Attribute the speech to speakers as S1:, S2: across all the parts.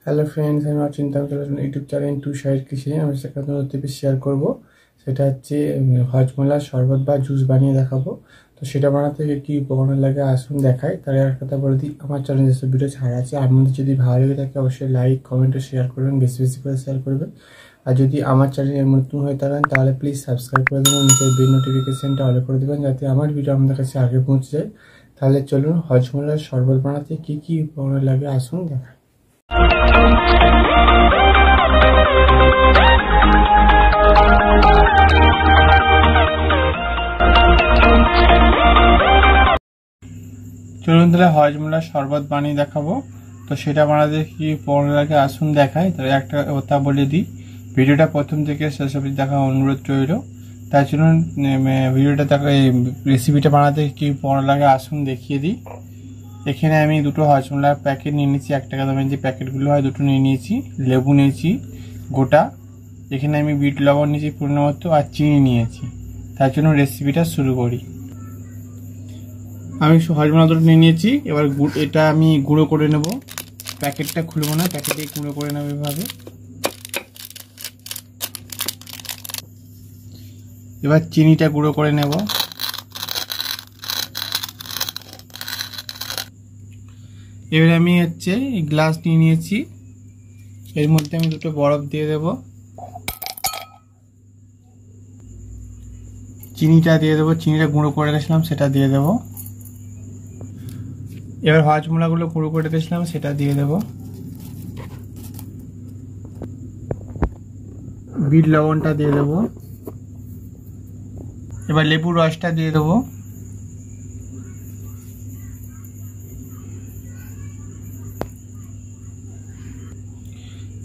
S1: Hello friends, আমি চিন্তা করলাম YouTube channel to side kitchen আমি সেখানে রেসিপি শেয়ার করব। সেটা হচ্ছে হজমোলার শরবত বা জুস বানিয়ে দেখাবো। তো সেটা বানাতে কি উপকরণ লাগে আসুন দেখাই। তার আর কথা বলে দিই, আমার চ্যানেলে যেসব ভিডিও ছাড়া আছে আপনাদের যদি ভালো লাগে থাকে অবশ্যই লাইক কমেন্ট ও শেয়ার করবেন, বেশি বেশি করে শেয়ার করবেন। আর যদি আমার চ্যানেলে নতুন হয়ে থাকেন তাহলে প্লিজ সাবস্ক্রাইব করে দেবেন, নিচের বেল নোটিফিকেশনটা অল করে দেবেন যাতে আমার ভিডিও আপনাদের কাছে আগে পৌঁছে যায়। তাহলে চলুন হজমোলার শরবত বানাতে কি কি উপকরণ লাগে আসুন দেখাই। চলুন তাহলে হজমোলার শরবত বানিয়ে দেখাবো। তো সেটা বানাতে কি উপকরণ লাগে আসুন দেখাই। তাহলে একটা কথা বলে দিই, ভিডিওটা প্রথম থেকে শেষ অবধি দেখা অনুরোধ রইল। তাই চলুন ভিডিওটা দেখা, এই রেসিপিটা বানাতে কি উপকরণ লাগে আসুন দেখিয়ে দিই। এখানে আমি দুটো হজমোলার প্যাকেট নিয়ে নিয়েছি, 1 টাকা দামের যে প্যাকেটগুলো হয় দুটো নিয়ে নিয়েছি, লেবু নিয়েছি গোটা, এখানে আমি বিট লবণ নিয়েছি পরিমাণ মতো, আর চিনি নিয়েছি। তার জন্য রেসিপিটা শুরু করি। আমি হজমোলা দুটো নিয়ে নিয়েছি, এবার এটা আমি গুঁড়ো করে নেব। প্যাকেটটা খুলবো না, প্যাকেটে গুঁড়ো করে নেব এভাবে। এবার চিনিটা গুঁড়ো করে নেব। এবার আমি গ্লাস নিয়ে নিয়েছি, এর মধ্যে আমি দুটো বরফ দিয়ে দেব, চিনিটা দিয়ে দেবো, চিনিটা গুঁড়ো করে রেখেছিলাম সেটা দিয়ে দেব। এবার হজমোলাগুলো গুঁড়ো করে রেখেছিলাম সেটা দিয়ে দেব, বিট লবণটা দিয়ে দেব, এবার লেবুর রসটা দিয়ে দেবো,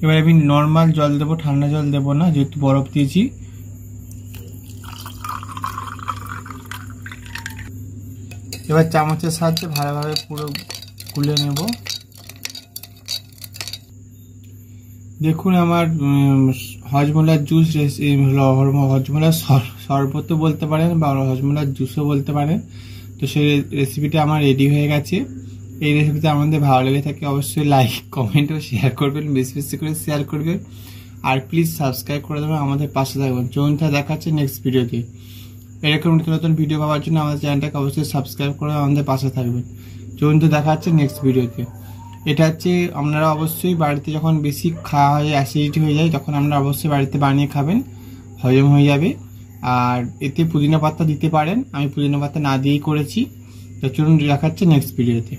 S1: এবার আমি নর্মাল জল দেবো, ঠান্ডা জল দেবো না যেহেতু বরফ দিয়েছি। এবার চামচের সাহায্যে ভালোভাবে পুরো গুলে নেব। দেখুন আমার হজমোলার জুস হজমোলার শরবত বলতে পারেন বা হজমোলার জুসও বলতে পারেন। তো সেই রেসিপিটা আমার রেডি হয়ে গেছে। এই রেসিপিতে আমাদের ভালো লেগে থাকে অবশ্যই লাইক কমেন্ট ও শেয়ার করবেন, বেশি বেশি করে শেয়ার করবেন, আর প্লিজ সাবস্ক্রাইব করে দেবেন, আমাদের পাশে থাকবেন। চলুন দেখাচ্ছে নেক্সট ভিডিওতে। এরকম নতুন নতুন ভিডিও পাওয়ার জন্য আমাদের চ্যানেলটাকে অবশ্যই সাবস্ক্রাইব করে আমাদের পাশে থাকবেন। চলুন দেখাচ্ছে নেক্সট ভিডিওতে। এটা আপনারা অবশ্যই বাড়িতে যখন বেশি খাওয়া হয়, অ্যাসিডিটি হয়ে যায়, তখন আপনারা অবশ্যই বাড়িতে বানিয়ে খাবেন, হজম হয়ে যাবে। আর এতে পুদিনা পাতা দিতে পারেন, আমি পুদিনা পাতা না দিয়েই করেছি। তো চলুন দেখাচ্ছে নেক্সট ভিডিওতে।